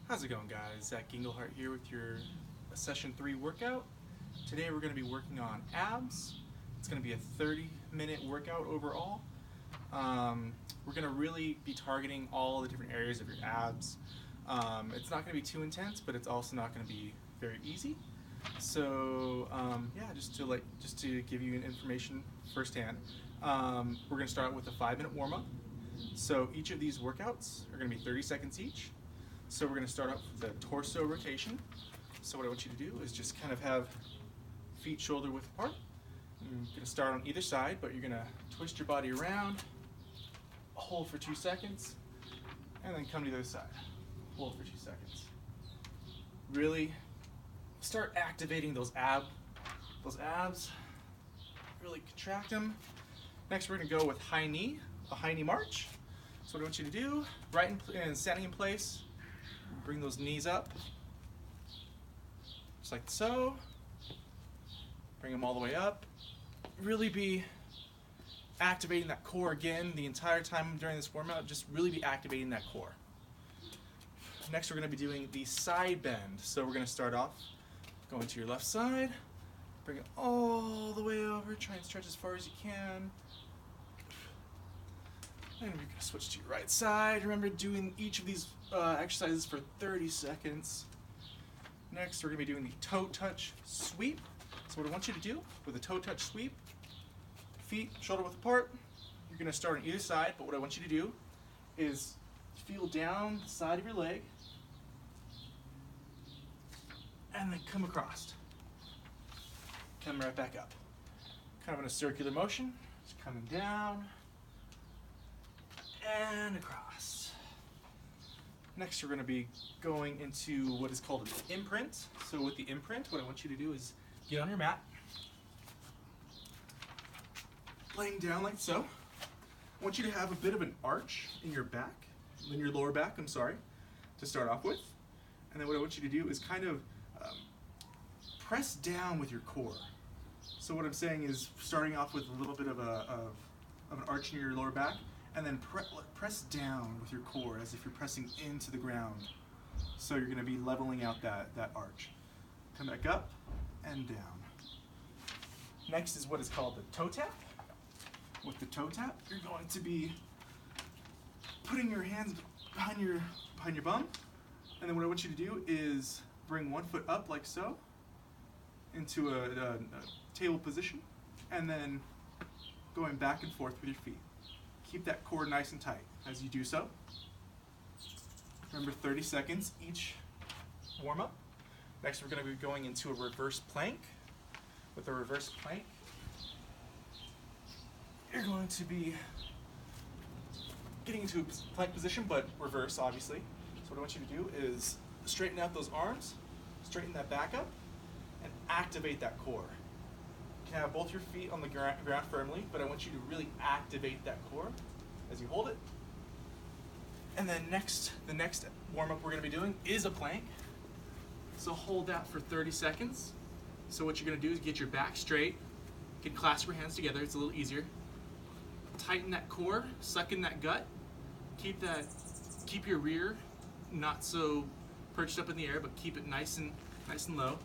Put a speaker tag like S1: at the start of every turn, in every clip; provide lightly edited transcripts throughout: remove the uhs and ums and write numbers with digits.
S1: How's it going, guys? Zach Ginglehart here with your session 3 workout. Today we're going to be working on abs. It's going to be a 30-minute workout overall. We're going to really be targeting all the different areas of your abs. It's not going to be too intense, but it's also not going to be very easy. So yeah, just to give you information firsthand, we're going to start with a 5-minute warm-up. So each of these workouts are going to be 30 seconds each. So we're going to start off with a torso rotation. So what I want you to do is just kind of have feet shoulder width apart. You're going to start on either side, but you're going to twist your body around, hold for 2 seconds, and then come to the other side. Hold for 2 seconds. Really start activating those abs. Really contract them. Next, we're going to go with a high knee march. So what I want you to do, standing in place, bring those knees up, just like so. Bring them all the way up. Really be activating that core again the entire time during this warm-up. Just really be activating that core. Next, we're going to be doing the side bend. So we're going to start off going to your left side, bring it all the way over, try and stretch as far as you can. And we're going to switch to your right side. Remember, doing each of these exercises for 30 seconds. Next, we're going to be doing the toe touch sweep. So what I want you to do with a toe touch sweep, feet shoulder width apart, you're going to start on either side, but what I want you to do is feel down the side of your leg and then come across. Come right back up. Kind of in a circular motion, just coming down and across. Next, we're going to be going into what is called an imprint. So with the imprint, what I want you to do is get on your mat, laying down like so. I want you to have a bit of an arch in your back, in your lower back, to start off with. And then what I want you to do is kind of press down with your core. So what I'm saying is starting off with a little bit of an arch in your lower back, and then press down with your core as if you're pressing into the ground. So you're going to be leveling out that arch. Come back up and down. Next is what is called the toe tap. With the toe tap, you're going to be putting your hands behind your bum, and then what I want you to do is bring one foot up like so into a table position, and then going back and forth with your feet. Keep that core nice and tight as you do so. Remember, 30 seconds each warm-up. Next, we're going to be going into a reverse plank. With a reverse plank, you're going to be getting into a plank position, but reverse, obviously. So what I want you to do is straighten out those arms, straighten that back up, and activate that core. You can have both your feet on the ground firmly, but I want you to really activate that core as you hold it. And then the next warm-up we're going to be doing is a plank. So hold that for 30 seconds. So what you're going to do is get your back straight, you can clasp your hands together, it's a little easier. Tighten that core, suck in that gut, keep your rear not so perched up in the air, but keep it nice and low.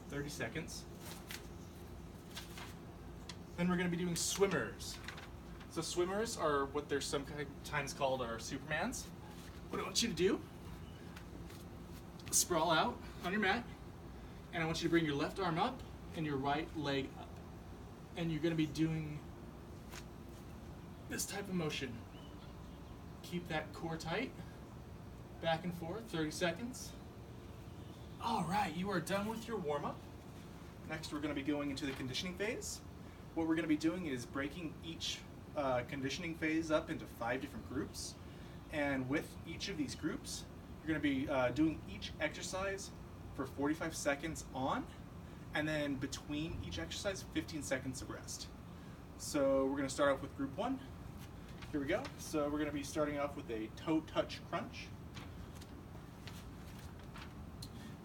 S1: 30 seconds. Then we're going to be doing swimmers. So swimmers are what they're sometimes called our Supermans. What I want you to do, sprawl out on your mat, and I want you to bring your left arm up and your right leg up. And you're going to be doing this type of motion. Keep that core tight, back and forth, 30 seconds. All right, you are done with your warm-up. Next, we're going to be going into the conditioning phase. What we're going to be doing is breaking each conditioning phase up into 5 different groups. And with each of these groups, you're going to be doing each exercise for 45 seconds on, and then between each exercise, 15 seconds of rest. So we're going to start off with group 1. Here we go. So we're going to be starting off with a toe touch crunch.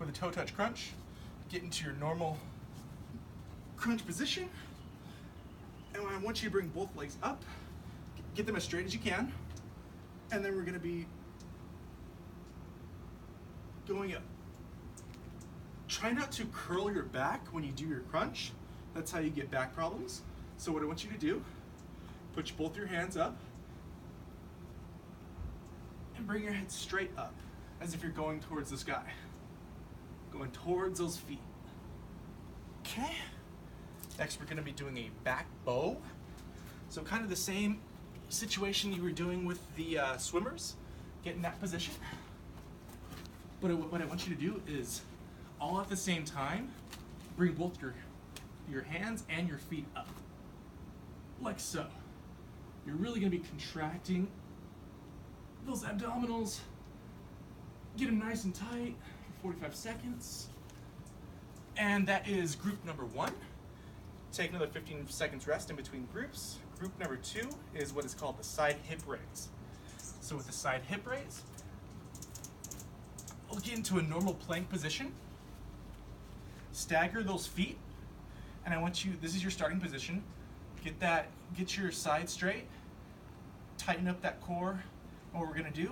S1: With a toe touch crunch, get into your normal crunch position. And I want you to bring both legs up, get them as straight as you can, and then we're going to be going up. Try not to curl your back when you do your crunch. That's how you get back problems. So what I want you to do, put both your hands up and bring your head straight up as if you're going towards the sky. Going towards those feet. Okay. Next we're going to be doing a back bow. So kind of the same situation you were doing with the swimmers. Get in that position. But what I want you to do is all at the same time, bring both your hands and your feet up. Like so. You're really going to be contracting those abdominals. Get them nice and tight for 45 seconds. And that is group number 1. Take another 15 seconds rest in between groups. Group number 2 is what is called the side hip raise. So with the side hip raise, we'll get into a normal plank position. Stagger those feet, and I want you, this is your starting position. Get your side straight, tighten up that core, and what we're gonna do,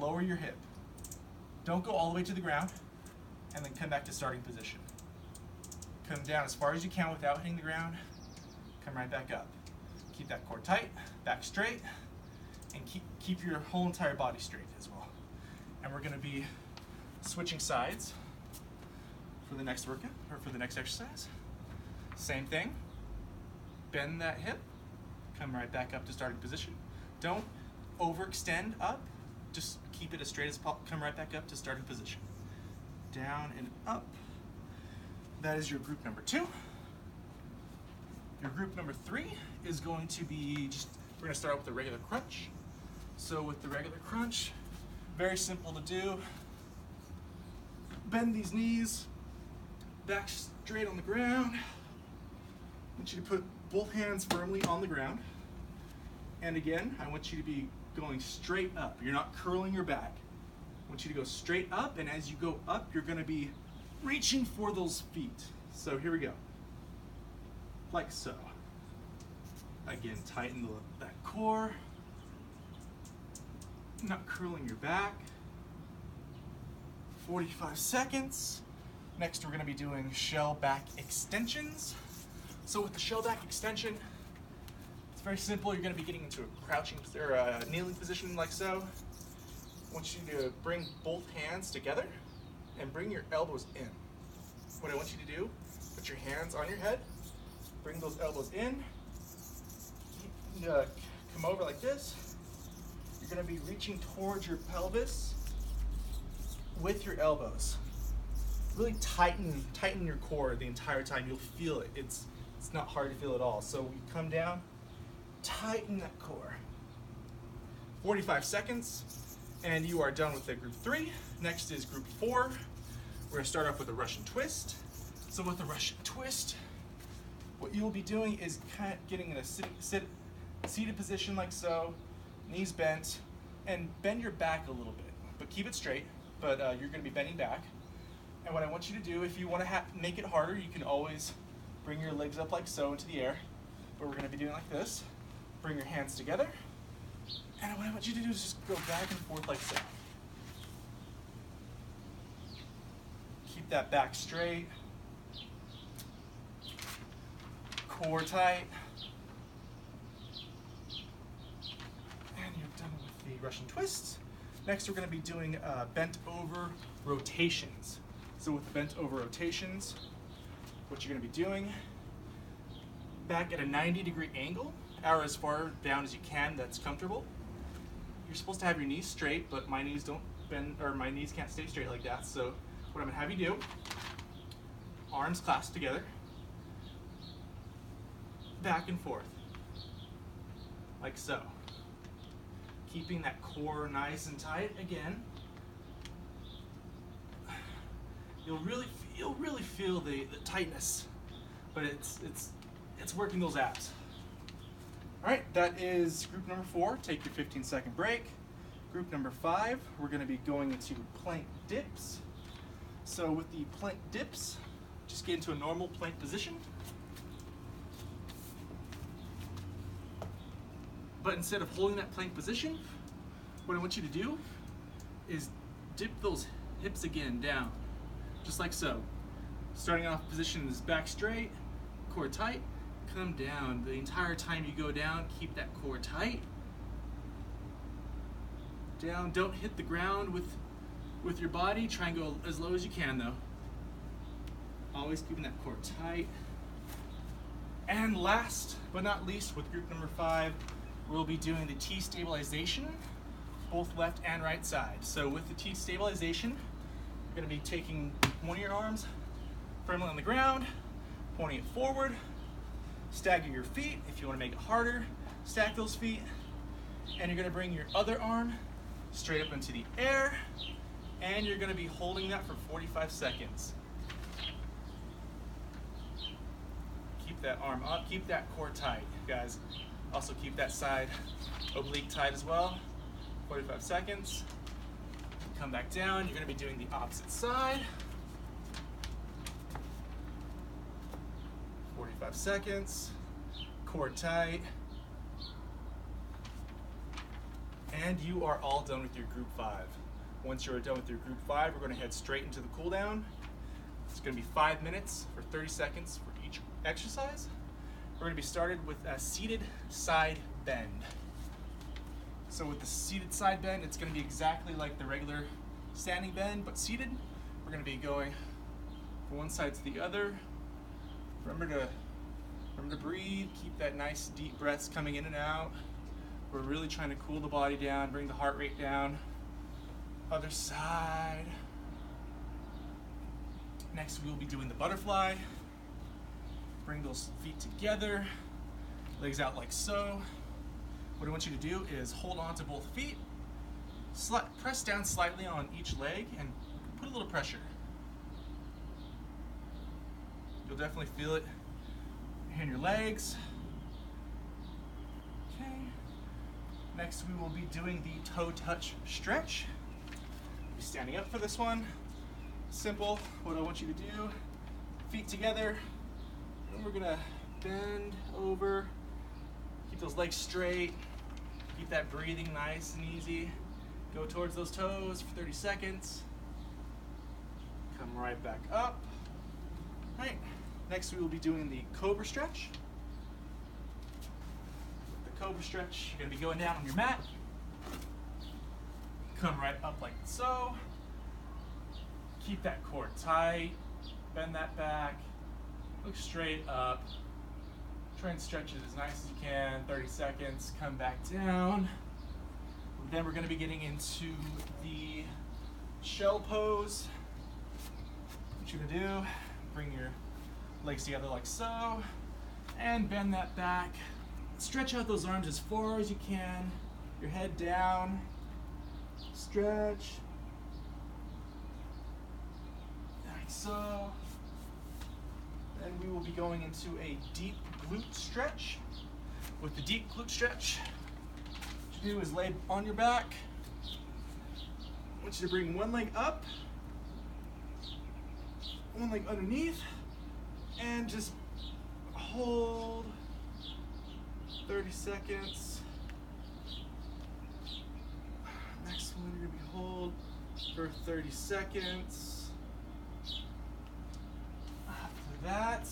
S1: lower your hip. Don't go all the way to the ground, and then come back to starting position. Come down as far as you can without hitting the ground, come right back up. Keep that core tight, back straight, and keep your whole entire body straight as well. And we're gonna be switching sides for the next workout, or for the next exercise. Same thing, bend that hip, come right back up to starting position. Don't overextend up, just keep it as straight as possible. Come right back up to starting position. Down and up. That is your group number 2. Your group number 3 is going to be we're gonna start out with the regular crunch. So with the regular crunch, very simple to do. Bend these knees, back straight on the ground. I want you to put both hands firmly on the ground. And again, I want you to be going straight up. You're not curling your back. I want you to go straight up, and as you go up, you're gonna be reaching for those feet. So here we go. Like so. Again, tighten that core. Not curling your back. 45 seconds. Next, we're going to be doing shell back extensions. So with the shell back extension, it's very simple. You're going to be getting into a crouching or a kneeling position like so. I want you to bring both hands together and bring your elbows in. What I want you to do, put your hands on your head, bring those elbows in, come over like this. You're going to be reaching towards your pelvis with your elbows. Really tighten your core the entire time. You'll feel it. It's not hard to feel at all. So we come down, tighten that core. 45 seconds, and you are done with the group 3. Next is group 4. We're going to start off with a Russian twist. So with the Russian twist, what you'll be doing is kind of getting in a seated position like so, knees bent, and bend your back a little bit, but keep it straight. But you're going to be bending back. And what I want you to do, if you want to make it harder, you can always bring your legs up like so into the air. But we're going to be doing like this. Bring your hands together. And what I want you to do is just go back and forth like so. Keep that back straight. Core tight. And you're done with the Russian twists. Next, we're going to be doing bent over rotations. So with the bent over rotations, what you're going to be doing, back at a 90-degree angle, or as far down as you can that's comfortable. You're supposed to have your knees straight, but my knees don't bend, or my knees can't stay straight like that. So what I'm going to have you do, arms clasped together, back and forth, like so. Keeping that core nice and tight again. You'll really feel the tightness, but it's working those abs. All right, that is group number 4. Take your 15-second break. Group number 5, we're going to be going into plank dips. So with the plank dips, just get into a normal plank position. But instead of holding that plank position, what I want you to do is dip those hips again, down, just like so. Starting off position is back straight, core tight, come down. The entire time you go down, keep that core tight. Down, don't hit the ground with your body. Try and go as low as you can though. Always keeping that core tight. And last but not least, with group number 5, we'll be doing the T stabilization, both left and right side. So with the T stabilization, you're gonna be taking one of your arms firmly on the ground, pointing it forward, stagger your feet. If you wanna make it harder, stack those feet, and you're gonna bring your other arm straight up into the air, and you're gonna be holding that for 45 seconds. Keep that arm up, keep that core tight, guys. Also keep that side oblique tight as well. 45 seconds. Come back down, you're gonna be doing the opposite side. 45 seconds, core tight. And you are all done with your group 5. Once you're done with your group 5, we're gonna head straight into the cool down. It's gonna be 5 minutes for 30 seconds for each exercise. We're gonna be started with a seated side bend. So with the seated side bend, it's gonna be exactly like the regular standing bend, but seated. We're gonna be going from one side to the other. Remember to breathe, keep that nice deep breaths coming in and out. We're really trying to cool the body down, bring the heart rate down. Other side. Next, we'll be doing the butterfly. Bring those feet together, legs out like so. What I want you to do is hold on to both feet, press down slightly on each leg, and put a little pressure. You'll definitely feel it in your legs. Okay. Next, we will be doing the toe touch stretch. Be standing up for this one. Simple. What I want you to do, feet together, and we're gonna bend over, keep those legs straight, keep that breathing nice and easy. Go towards those toes for 30 seconds. Come right back up. All right. Next, we will be doing the cobra stretch. With the cobra stretch, you're gonna be going down on your mat. Come right up like so. Keep that core tight, bend that back, look straight up. Try and stretch it as nice as you can, 30 seconds, come back down. Then we're gonna be getting into the shell pose. What you're gonna do, bring your legs together like so, and bend that back. Stretch out those arms as far as you can, your head down, stretch. So, then we will be going into a deep glute stretch. With the deep glute stretch, what you do is lay on your back. I want you to bring one leg up, one leg underneath, and just hold 30 seconds. Next one, you're gonna be hold for 30 seconds. That,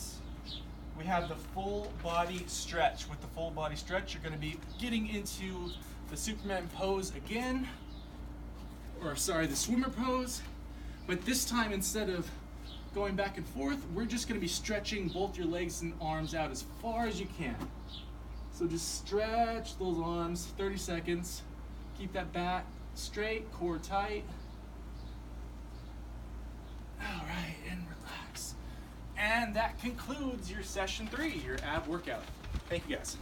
S1: we have the full body stretch. With the full body stretch, you're going to be getting into the Superman pose again, or sorry, the swimmer pose. But this time, instead of going back and forth, we're just going to be stretching both your legs and arms out as far as you can. So just stretch those arms, 30 seconds. Keep that back straight, core tight. All right, and relax. And that concludes your session 3, your ab workout. Thank you guys.